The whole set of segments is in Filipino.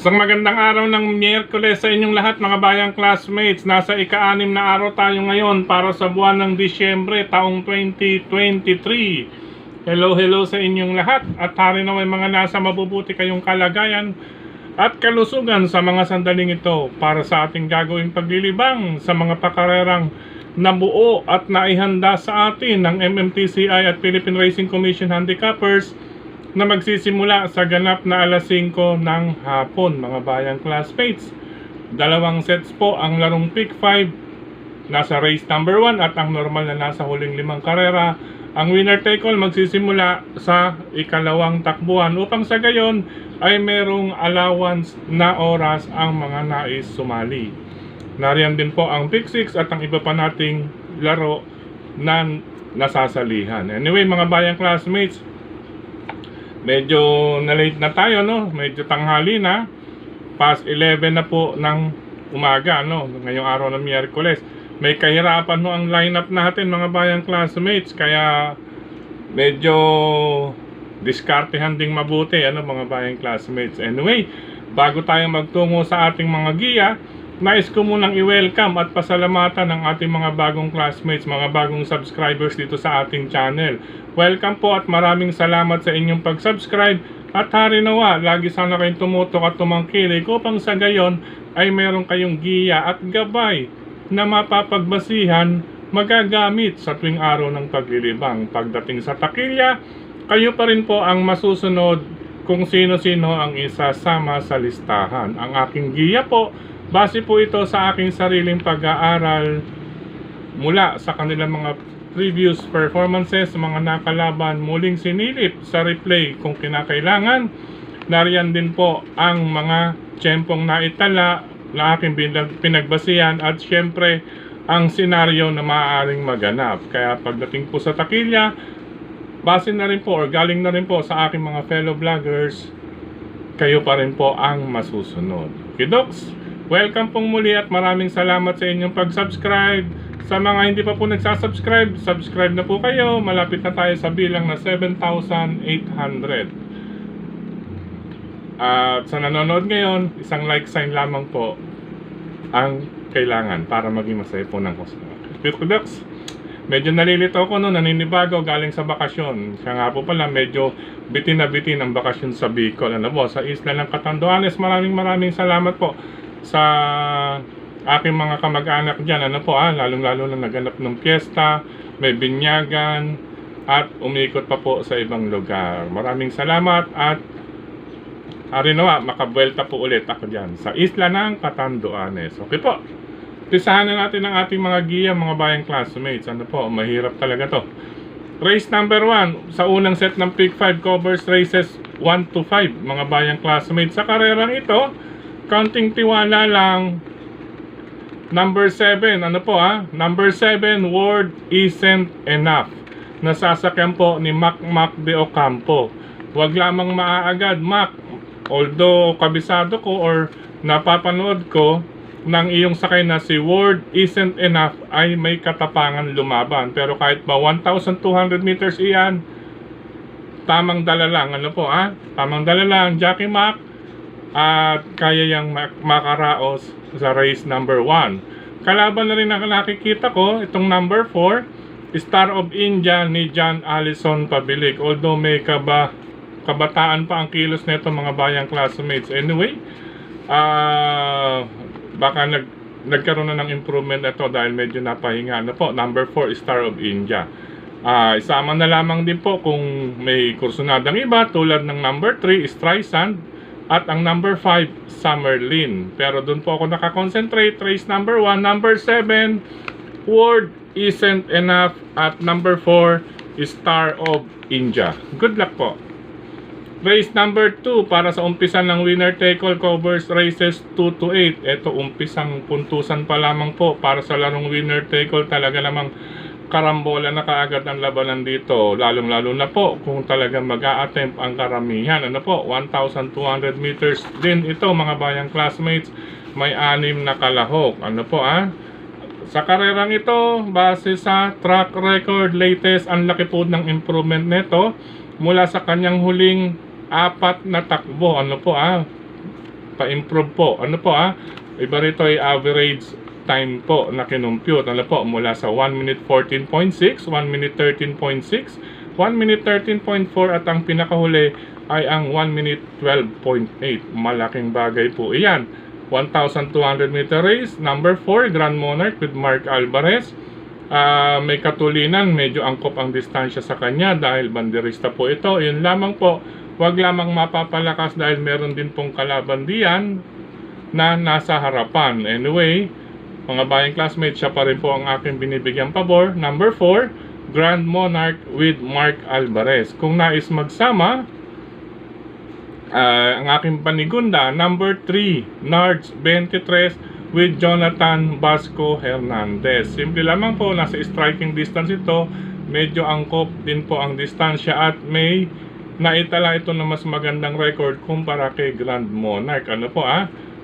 Isang magandang araw ng Miyerkules sa inyong lahat mga bayang classmates. Nasa ika-6 na araw tayo ngayon para sa buwan ng Disyembre taong 2023. Hello sa inyong lahat at hari na may mga nasa mabubuti kayong kalagayan at kalusugan sa mga sandaling ito para sa ating gagawing paglilibang sa mga pakarerang nabuo at naihanda sa atin ng MMTCI at Philippine Racing Commission Handicappers na magsisimula sa ganap na alas 5 ng hapon mga bayang classmates. Dalawang sets po ang larong pick 5 nasa race number 1 at ang normal na nasa huling 5 karera. Ang winner take all magsisimula sa ikalawang takbuhan upang sa gayon ay merong allowance na oras ang mga nais sumali. Nariyan din po ang pick 6 at ang iba pa nating laro na nasasalihan. Anyway mga bayang classmates, medyo na-late na tayo, no? Medyo tanghali na. Past 11 na po ng umaga, no? Ngayong araw ng Miyerkules. May kahirapan no ang lineup natin, mga bayang classmates. Kaya medyo diskartehan ding mabuti, ano, mga bayang classmates. Anyway, bago tayo magtungo sa ating mga giya, nais ko munang i-welcome at pasalamatan ng ating mga bagong classmates, mga bagong subscribers dito sa ating channel. Welcome po at maraming salamat sa inyong pag-subscribe at hari nawa, lagi sana kayong tumutok at tumangkilik upang sa gayon ay meron kayong giya at gabay na mapapagbasihan magagamit sa tuwing araw ng paglilibang. Pagdating sa takilya, kayo pa rin po ang masusunod kung sino-sino ang isasama sa listahan. Ang aking giya po, base po ito sa aking sariling pag-aaral mula sa kanilang mga previous performances, mga nakalaban, muling sinilip sa replay kung kinakailangan. Nariyan din po ang mga tiyempong naitala na aking pinagbasihan at syempre ang senaryo na maaaring maganap. Kaya pagdating po sa takilya, base na rin po or galing na rin po sa aking mga fellow vloggers, kayo pa rin po ang masusunod. Kidoks, welcome pong muli at maraming salamat sa inyong pag-subscribe. Sa mga hindi pa po nagsasubscribe, subscribe na po kayo. Malapit na tayo sa bilang na 7,800. At sa nanonood ngayon, isang like sign lamang po ang kailangan para maging masaya po ng customer. Medyo nalilito ko no, naninibago galing sa bakasyon. Siya nga po pala, medyo bitin na bitin ang bakasyon sa Bicol. Ano po, sa isla ng Catanduanes. Maraming salamat po sa aking mga kamag-anak dyan, ano po, lalong-lalo na naganap ng piyesta, may binyagan, at umikot pa po sa ibang lugar. Maraming salamat at harinawa, makabuelta po ulit ako dyan sa isla ng Catanduanes. Okay po, pisahan na natin ang ating mga giya, mga bayang classmates. Ano po, mahirap talaga to. Race number 1, sa unang set ng pick 5 covers races 1 to 5, mga bayang classmates. Sa karerang ito, counting tiwala lang. Number 7, ano po number 7, Word Isn't Enough. Nasasakyan po ni Mac de Ocampo. Huwag lamang maaagad, Mac. Although kabisado ko or napapanood ko ng iyong sakay na si Word Isn't Enough ay may katapangan lumaban. Pero kahit ba 1,200 meters iyan, tamang dala lang, ano po tamang dala lang, Jackie Mac. At kaya yang makaraos sa race number 1. Kalaban na rin ang nakikita ko, itong number 4, Star of India ni John Allison Pabilik. Although may kabataan pa ang kilos nito, mga bayang classmates. Anyway, baka nagkaroon na ng improvement ito dahil medyo napahinga. Ano po, number 4, Star of India. Isama na lamang din po kung may kursunadang iba tulad ng number 3, Streisand. At ang number 5, Summerlin. Pero doon po ako nakakonsentrate. Race number 1, number 7, Word Isn't Enough. At number 4, Star of India. Good luck po. Race number 2, para sa umpisan ng winner take all covers races 2 to 8. Ito, umpisang puntusan pa lamang po para sa larong winner take all. Talaga namang karambola na kaagad ang labanan dito, lalong-lalo na po kung talagang mag-a-attempt ang karamihan. Ano po, 1,200 meters din ito, mga bayang classmates. May 6 na kalahok. Ano po sa karerang ito, base sa track record latest, ang laki po ng improvement nito mula sa kanyang huling 4 na takbo. Ano po pa-improve po. Ano po iba rito ay average time po na kinumpute. Ano po, mula sa 1 minute 14.6, 1 minute 13.6, 1 minute 13.4 at ang pinakahuli ay ang 1 minute 12.8. Malaking bagay po iyan. 1,200 meter race, number 4, Grand Monarch with Mark Alvarez. May katulinan, medyo angkop ang distansya sa kanya dahil banderista po ito. Yun lamang po, wag lamang mapapalakas dahil meron din pong kalaban diyan na nasa harapan. Anyway, mga bayang classmates, siya pa rin po ang aking binibigyang pabor. Number 4, Grand Monarch with Mark Alvarez. Kung nais magsama, ang aking panigunda, number 3, Nards 23 with Jonathan Basco Hernandez. Simple lamang po, nasa striking distance ito. Medyo angkop din po ang distansya at may naitala ito na mas magandang record kumpara kay Grand Monarch. Ano po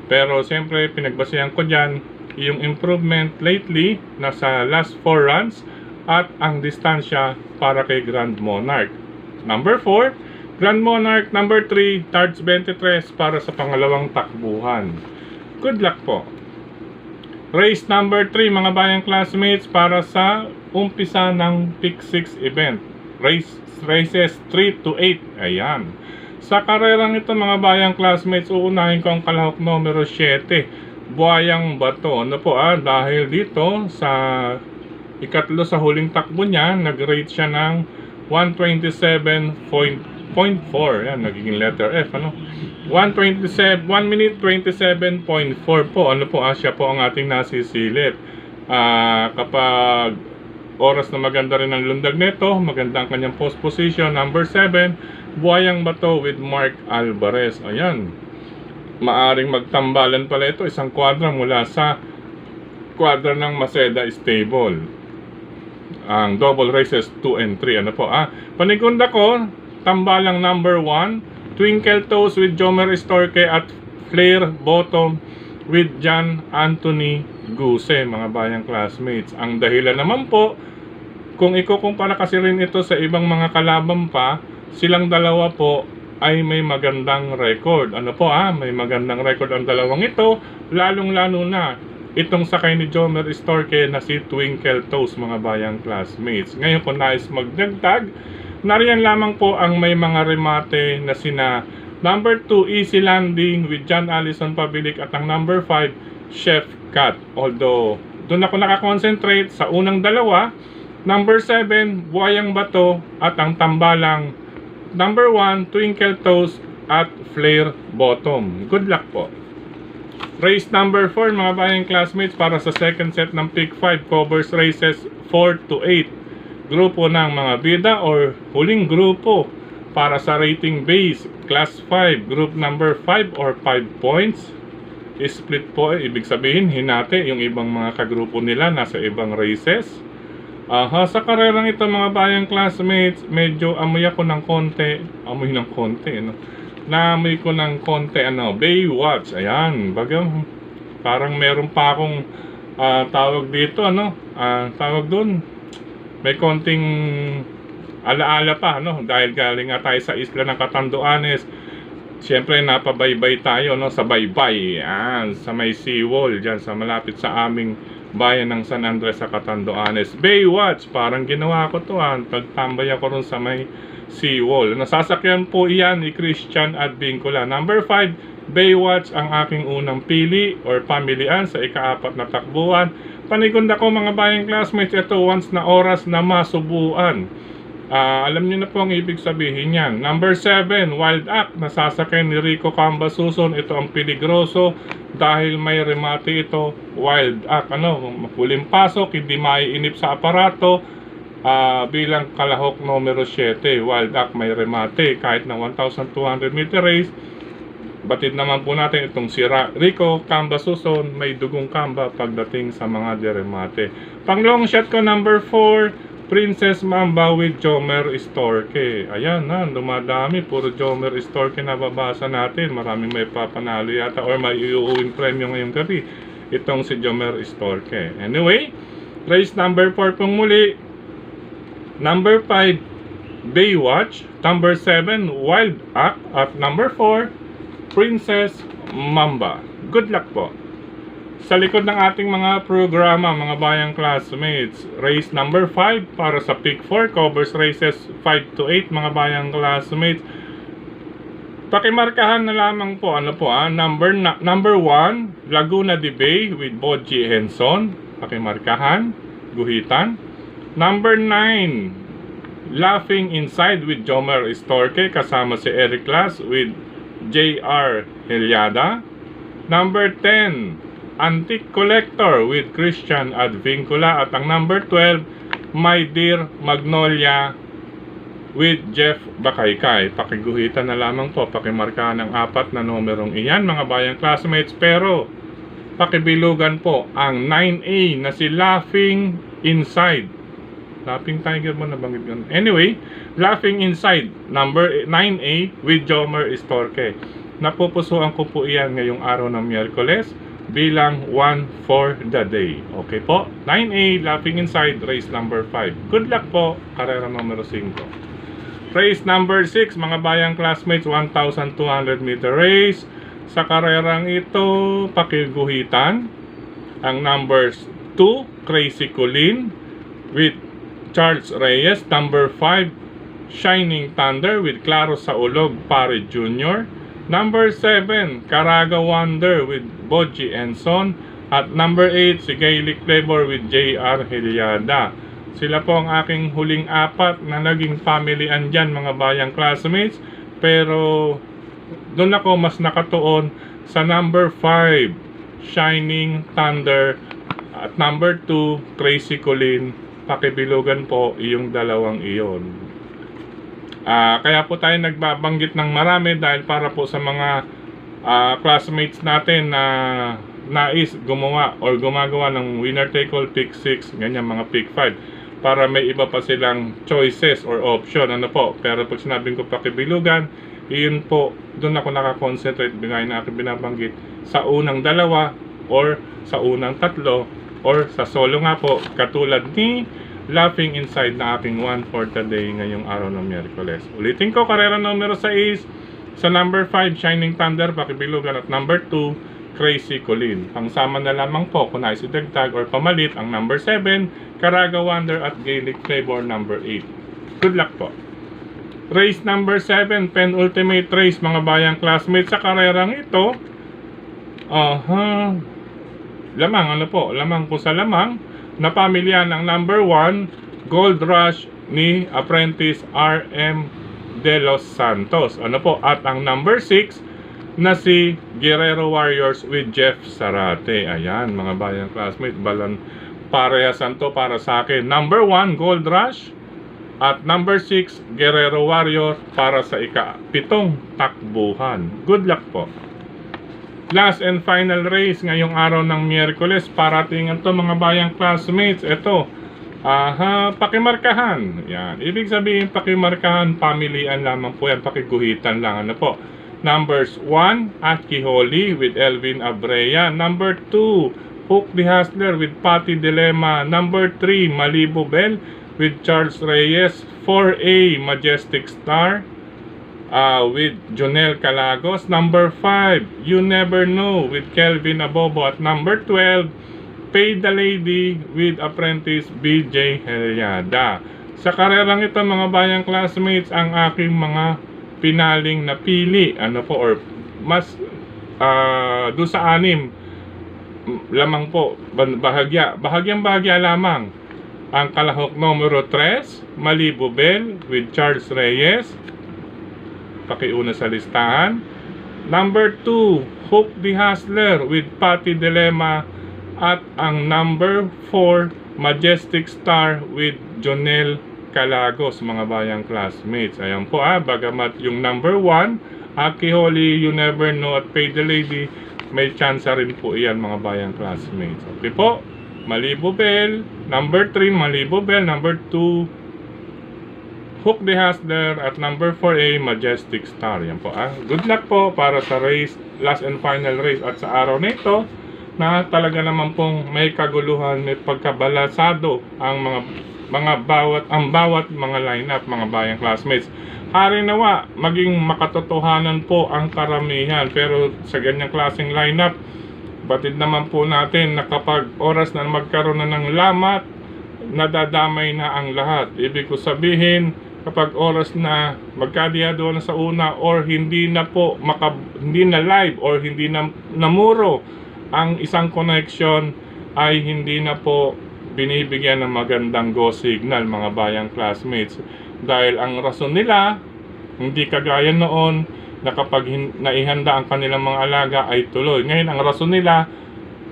Pero siyempre, pinagbasehan ko dyan yung improvement lately nasa last 4 runs at ang distansya para kay Grand Monarch. Number 4, Grand Monarch. Number 3, Tards 23 para sa pangalawang takbuhan. Good luck po. Race number 3, mga bayang classmates, para sa umpisa ng Pick 6 event. Races 3 to 8. Ayan. Sa karerang ito, mga bayang classmates, uunahin ko ang kalahok numero 7. Buhayang Bato. Ano po dahil dito sa ikatlo sa huling takbo niya, nag-rate siya ng 127.4. Yan, nagiging letter F. 1 minute 27.4 po. Ano po siya po ang ating nasisilip. Kapag oras na maganda rin ang lundag nito, maganda ang kanyang post position. Number 7, Buhayang Bato with Mark Alvarez. Ayan. Maaring magtambalan pala ito, isang kwadra mula sa kwadra ng Maceda Stable. Ang double races 2 and 3. Ano po panigunda ko, tambalang number 1, Twinkle Toes with Jomer Estorque at Flare Bottom with John Anthony Guse, mga bayang classmates. Ang dahilan naman po, kung ikukumpara kasi rin ito sa ibang mga kalaban pa, silang dalawa po ay may magandang record. Ano po may magandang record ang dalawang ito, lalong-lalo na itong sakay ni Jomer Estorque na si Twinkle Toes, mga bayang classmates. Ngayon kung nais magdagdag, nariyan lamang po ang may mga remate na sina number 2, Easy Landing with John Allison Pabilik at ang number 5, Chef Cat. Although, doon ako nakakonsentrate sa unang dalawa, number 7, Buhayang Bato at ang tambalang number 1, Twinkle Toes at Flare Bottom. Good luck po. Race number 4, mga bayang classmates, para sa second set ng Pick 5, covers races 4 to 8. Grupo ng mga bida or huling grupo para sa rating base. Class 5, group number 5 or 5 points. Split po, ibig sabihin, hinati yung ibang mga kagrupo nila nasa ibang races. Sa karerang ito, mga bayang classmates, medyo amoy ako ng konti. Naamoy ko ng konti, Baywatch. Ayan, bagang parang meron pa akong tawag dito, tawag doon. May konting alaala pa, dahil galing nga tayo sa isla ng Catanduanes. Siyempre, napabaybay tayo, sa baybay. Ayan, sa may seawall, dyan, sa malapit sa aming bayan ng San Andres sa Catanduanes. Baywatch, parang ginawa ko to pagtambay ako ron sa may seawall. Nasasakyan po iyan ni Christian Advincula. Number 5, Baywatch ang aking unang pili or pamilian sa ika-4 na takbuhan. Panigunda ko, mga bayang classmates, ito once na oras na masubuan. Alam niyo na po ang ibig sabihin yan. Number 7, Wild Act, nasasakyan ni Rico Cambasuson. Ito ang peligroso dahil may remate ito. Wild Act, huling pasok, hindi maiinip sa aparato. Bilang kalahok numero 7, Wild Act may remate kahit na 1,200 meter race. Batid naman po natin itong si Rico Cambasuson, may dugong kamba pagdating sa mga deremate. Pang long shot ko, number 4, Princess Mamba with Jomer Estorque. Ayan dumadami, puro Jomer Estorque na babasa natin. Maraming may papanalo yata or may iuuwing premyo ngayong gabi, itong si Jomer Estorque. Anyway, race number 4 pong muli. Number 5, Baywatch. Number 7, Wild Act. At number 4, Princess Mamba. Good luck po. Sa likod ng ating mga programa, mga bayang classmates, race number 5 para sa Pick 4 covers races 5 to 8 mga bayang classmates. Pakimarkahan na lamang po, number 1, Laguna de Bay with Boji Henson. Pakimarkahan, guhitan. Number 9, Laughing Inside with Jomer Storke kasama si Eric Las with J.R. Heliada. Number 10, Antique Collector with Christian Advincula. At ang number 12, My Dear Magnolia with Jeff Bakaykay. Pakiguhitan na lamang po, pakimarkahan ng 4 na numerong iyan mga bayang classmates. Pero pakibilugan po ang 9A na si Laughing Inside. Laughing Tiger mo nabanggit yun. Anyway, Laughing Inside, number 9A with Jomer Storke. Napupusuan ko po iyan ngayong araw ng Miyerkules bilang 1 for the day. Okay po? 9A, Laughing Inside, race number 5. Good luck po, karera numero 5. Race number 6, mga bayang classmates, 1,200 meter race. Sa karerang ito, pakiguhitan ang numbers 2, Crazy Colleen with Charles Reyes. Number 5, Shining Thunder with Claro Saulog Pare Jr. Number 7, Caraga Wonder with Boji Enson. At number 8, si Gaelic Flavor with J.R. Heliada. Sila po ang aking huling 4 na naging family-an dyan mga bayang classmates. Pero doon ako mas nakatuon sa number 5, Shining Thunder. At number 2, Crazy Colleen. Pakibilugan po yung dalawang iyon. Kaya po tayo nagbabanggit ng marami dahil para po sa mga classmates natin na nais gumawa or gumagawa ng winner take all pick 6, ganyan mga pick 5 para may iba pa silang choices or option, pero pag sinabing ko pakibilugan, iyon po, doon ako nakakonsentrate bigay na aking binabanggit sa unang 2 or sa unang 3 or sa solo nga po, katulad ni Laughing Inside na aking 1 for today ngayong araw ng Miyerkules. Ulitin ko, karera numero 6 sa number 5, Shining Thunder, pakibilugan, at number 2, Crazy Colleen. Pangsama na lamang po kung nais idagdag or pamalit ang number 7, Caraga Wonder at Gaelic Flavor number 8. Good luck po. Race number 7, penultimate race mga bayang classmates. Sa karerang ito, lamang po sa lamang na pamilya ng number 1, Gold Rush ni Apprentice R.M. De Los Santos. At ang number 6 na si Guerrero Warriors with Jeff Sarate. Ayan, mga bayang classmate, parehasan to para sa akin. Number 1, Gold Rush. At number 6, Guerrero Warrior para sa ika-7 takbuhan. Good luck po. Last and final race ngayong araw ng Miyerkules. Parating ito mga bayang classmates. Ito, pakimarkahan. Yan. Ibig sabihin pakimarkahan, pamilian lamang po yan. Pakiguhitan lang. Numbers 1, Aki Holly with Elvin Abrea. Number 2, Hook the Hustler with Patty Dilema. Number 3, Malibu Bell with Charles Reyes. 4A, Majestic Star with Jonel Calagos. Number 5, You Never Know with Kelvin Abobo. At number 12, Pay the Lady with Apprentice BJ Heliada. Sa karerang ito mga bayang classmates, ang aking mga pinaling na pili or mas do sa 6 lamang po, bahagyang bahagya lamang ang kalahok numero 3, Malibu Bell with Charles Reyes. Pakiuna sa listahan. Number 2, Hook the Hustler with Patty Dilema. At ang number 4, Majestic Star with Jonel Calagos, mga bayang classmates. Ayan po bagamat yung number 1, Aki Holly, You Never Know at Pay the Lady, may chance rin po iyan mga bayang classmates. Okay po, Malibu Bell, number 3, Malibu Bell, number 2, Hook the Hustler, at number 4A, Majestic Star. Yan po Good luck po para sa race, last and final race. At sa araw na ito, na talaga naman pong may kaguluhan, may pagkabalasado ang bawat mga lineup mga bayang classmates. Hari nawa, maging makatotohanan po ang karamihan. Pero sa ganyang klaseng lineup, batid naman po natin na kapag oras na magkaroon na ng lamat, nadadamay na ang lahat. Ibig ko sabihin, kapag oras na magkadiyado na sa una or hindi na po hindi na live or hindi na namuro ang isang connection, ay hindi na po binibigyan ng magandang go signal, mga bayang classmates. Dahil ang rason nila, hindi kagaya noon na kapag naihanda ang kanilang mga alaga ay tuloy. Ngayon ang rason nila,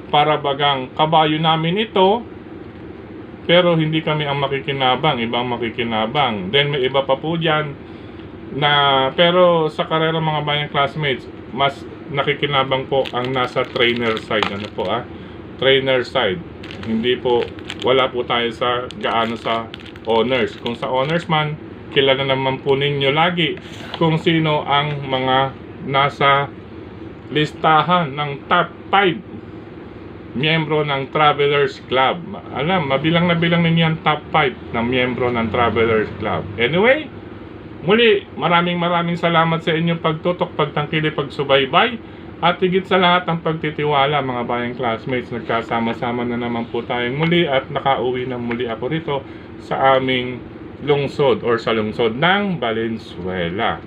para bagang kabayo namin ito, pero hindi kami ang makikinabang, ibang makikinabang. Then may iba pa po dyan na, pero sa karera mga bayang classmates, mas nakikinabang po ang nasa trainer side. Ano po trainer side. Hindi po, wala po tayo sa gaano sa owners. Kung sa owners man, kilala naman po ninyo lagi kung sino ang mga nasa listahan ng top 5 miyembro ng Travelers Club. Alam, mabilang na bilang ninyo ang top 5 na miyembro ng Travelers Club. Anyway, muli, maraming salamat sa inyong pagtutok, pagtangkili, pagsubaybay, at higit sa lahat ang pagtitiwala, mga bayang classmates. Nagkasama-sama na naman po tayong muli at nakauwi na muli ako rito sa aming lungsod or sa lungsod ng Valenzuela.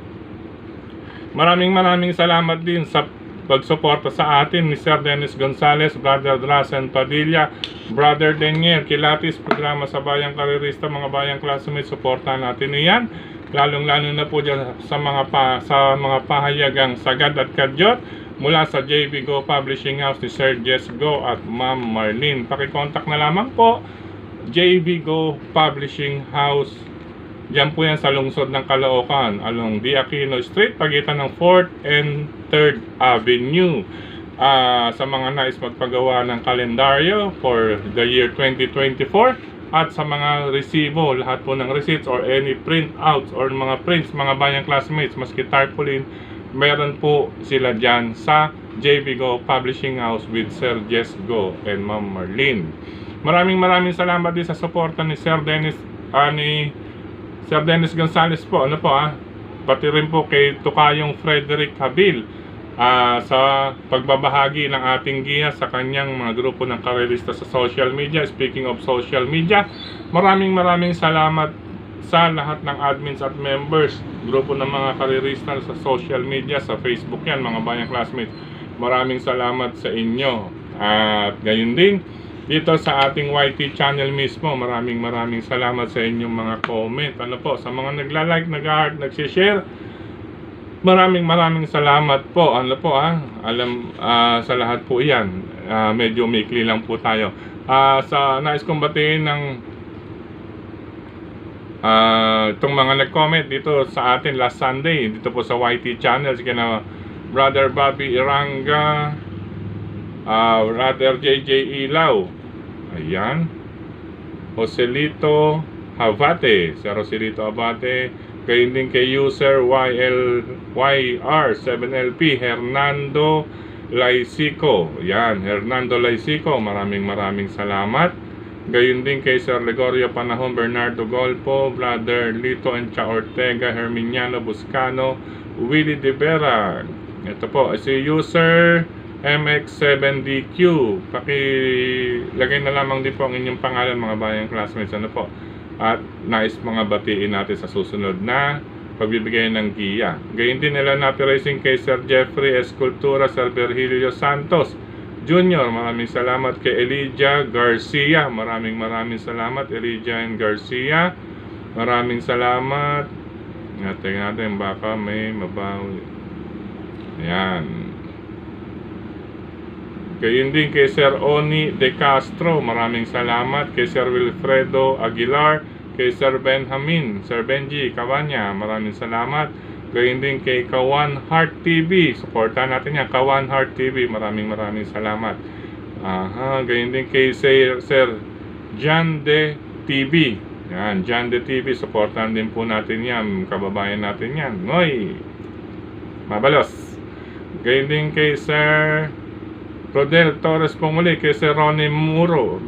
Maraming salamat din sa pagsuporta sa atin ni Sir Dennis Gonzales, Brother Drasen Padilla, Brother Denier Kilatis, programa sa Bayang Karerista, mga bayang classmates. Suportahan natin iyan, lalong-lalo na po dyan sa mga pahayagang sagad at kadyot mula sa JV Go Publishing House ni Sir Jess Go at Ma'am Marlene. Pakicontact na lamang po, JV Go Publishing House. Diyan po yan sa lungsod ng Caloocan, along D. Aquino Street, pagitan ng 4th and 3rd Avenue. Sa mga nais magpagawa ng kalendaryo for the year 2024 at sa mga resibo, lahat po ng receipts or any printouts or mga prints, mga bayang classmates, maski tarpaulin, meron po sila dyan sa JV Go Publishing House with Sir Jess Go and Ma'am Marlene. Maraming salamat din sa suporta ni Sir Dennis, Sir Dennis Gonzales po, pati rin po kay Tukayong Frederick Habil sa pagbabahagi ng ating giya sa kanyang mga grupo ng karerista sa social media. Speaking of social media, maraming salamat sa lahat ng admins at members, grupo ng mga karerista sa social media, sa Facebook yan, mga bayang classmates. Maraming salamat sa inyo. At gayon din, dito sa ating YT channel mismo, maraming salamat sa inyong mga comment. Sa mga nagla-like, nag-heart, nag-share, maraming salamat po. Alam, sa lahat po yan. Medyo maikli lang po tayo. Sa nais kong batiin ng itong mga nag-comment dito sa atin last Sunday, dito po sa YT channel, kina Brother Bobby Iranga, Brother JJ Ilaw, ayan, Joselito Habate, Sir Joselito Habate, kayo din kay user YR7LP, Hernando Laisico, yan, Hernando Laisico, maraming salamat. Gayon din kay Sir Legorio Panahon, Bernardo Golpo, Brother Lito Encha Ortega, Herminiano Buscano, Willie De Vera. Ito po, si user MX7DQ. Pakilagay na lamang din po ang inyong pangalan, mga bayang classmates. At nais mga batiin natin sa susunod na pagbibigay ng giya. Gayon din nila natin racing kay Sir Jeffrey Escultura, Sir Virgilio Santos Junior, maraming salamat kay Elijah Garcia. Maraming salamat Elijah and Garcia. Maraming salamat. Tingnan natin baka may mabawi. Ayan. Gayon din kay Sir Oni De Castro. Maraming salamat kay Sir Wilfredo Aguilar, kay Sir Benjamin, Sir Benji Cavanya. Maraming salamat. Gayon din kay Kawan Heart TV. Supportan natin yan, Kawan Heart TV. Maraming salamat. Gayon din kay Sir John De TV. Yan, John De TV. Supportan din po natin yan. Kababayan natin yan. Ngoy! Mabalos. Gayon din kay Sir Rodel Torres po muli. Kay Sir Rene Moro.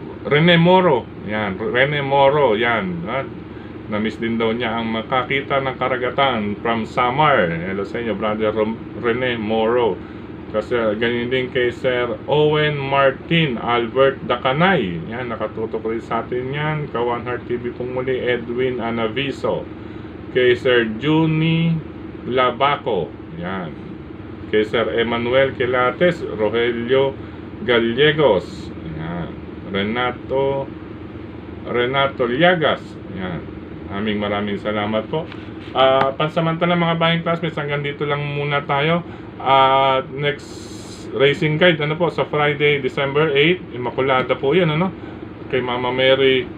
Yan, Rene Moro. Yan. Na-miss din daw niya ang makakita ng karagatan from Samar. Hello sa inyo, Brother Rene Moro. Kasi ganyan din kay Sir Owen Martin Albert Dacanay. Yan, nakatutok rin sa atin yan. Kawan Heart TV pong muli, Edwin Anaviso. Kay Sir Juni Labaco. Yan. Kay Sir Emmanuel Quilates, Rogelio Gallegos. Yan. Renato Liagas. Yan. Maraming salamat po. Pansamantala mga bayang classmates, hanggang dito lang muna tayo. Next racing guide, sa Friday, December 8, Immaculada po yan, kay Mama Mary.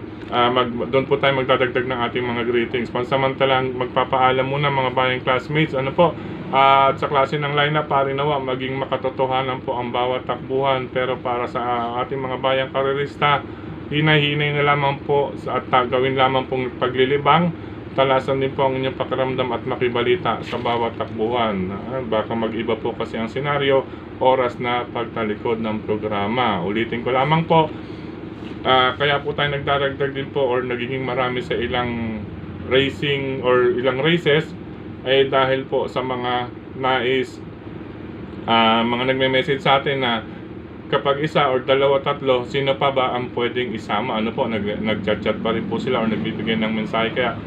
Doon po tayo magdadagdag ng ating mga greetings. Pansamantalang magpapaalam muna mga bayang classmates, at sa klase ng lineup, parinawa maging makatotohanan po ang bawat takbuhan. Pero para sa ating mga bayang karerista, hinay-hinay na lamang po at gawin lamang pong paglilibang. Talasan din po ang inyong pakiramdam at makibalita sa bawat takbuhan. Baka mag-iba po kasi ang senaryo, oras na pagtalikod ng programa. Ulitin ko lamang po, kaya po tayo nagdaragdag din po or nagiging marami sa ilang racing or ilang races ay dahil po sa mga mga nagme-message sa atin na kapag isa or dalawa, tatlo, sino pa ba ang pwedeng isama? Nag-chat pa rin po sila or nagbibigay ng mensahe. Kaya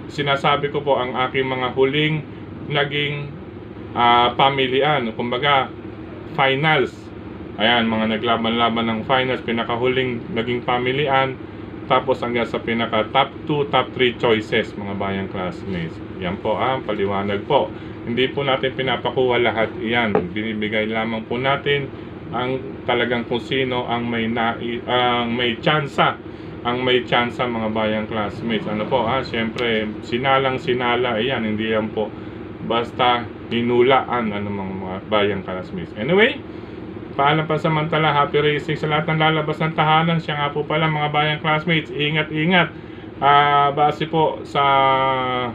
sinasabi ko po ang aking mga huling naging pamilian, kumbaga finals. Ayan, mga naglaban-laban ng finals, pinakahuling naging pamilian, tapos hanggang sa pinaka top 2, top 3 choices mga bayang classmates. Yan po paliwanag po. Hindi po natin pinapakuha lahat iyan. Binibigay lamang po natin ang talagang kung sino ang may tsansa mga bayang classmates. Siyempre sinalang-sinala iyan, hindi yan po basta hinulaan mga bayang classmates. Anyway, paalam pansamantala, happy racing sa lahat ng lalabas ng tahanan. Siya nga po pala mga bayang classmates, ingat-ingat. Base po sa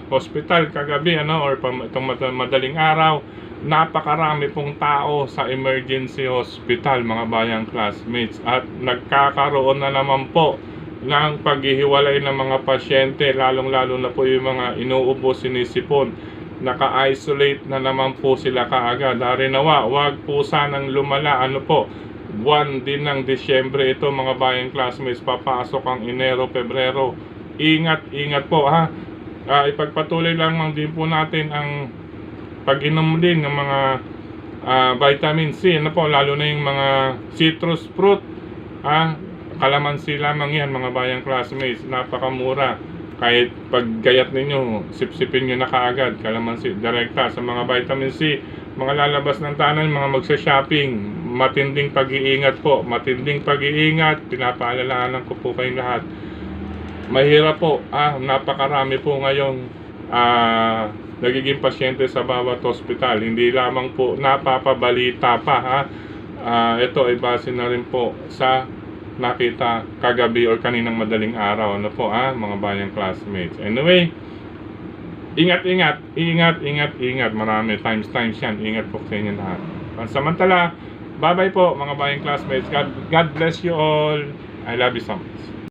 hospital kagabi or itong madaling araw, napakarami pong tao sa emergency hospital mga bayang classmates, at nagkakaroon na naman po ng paghihiwalay ng mga pasyente, lalong-lalo na po yung mga inuubo, sinisipon. Naka-isolate na naman po sila kaagad. Nawa, wag po sanang lumala. Buwan din ng Disyembre ito mga bayang classmates, papasok ang Enero, Pebrero. Ingat po ipagpatuloy lang din po natin ang pag-inom din ng mga vitamin C, lalo na yung mga citrus fruit, kalamansi lamang yan mga bayang classmates, napakamura. Kahit paggayat ninyo, sipsipin nyo na kaagad, kalamansi, direkta sa mga vitamin C. Mga lalabas ng tanan, mga magsa-shopping, matinding pag-iingat po, pinapaalalahanan ko po kayong lahat. Mahirap po, napakarami po ngayong nagiging pasyente sa bawat hospital. Hindi lamang po napapabalita pa, ito ay base na rin po sa nakita kagabi or kaninang madaling araw, mga bayang classmates. Anyway, ingat. Marami times yan. Ingat po sa inyo lahat. Pansamantala, bye-bye po mga bayang classmates. God bless you all. I love you so much.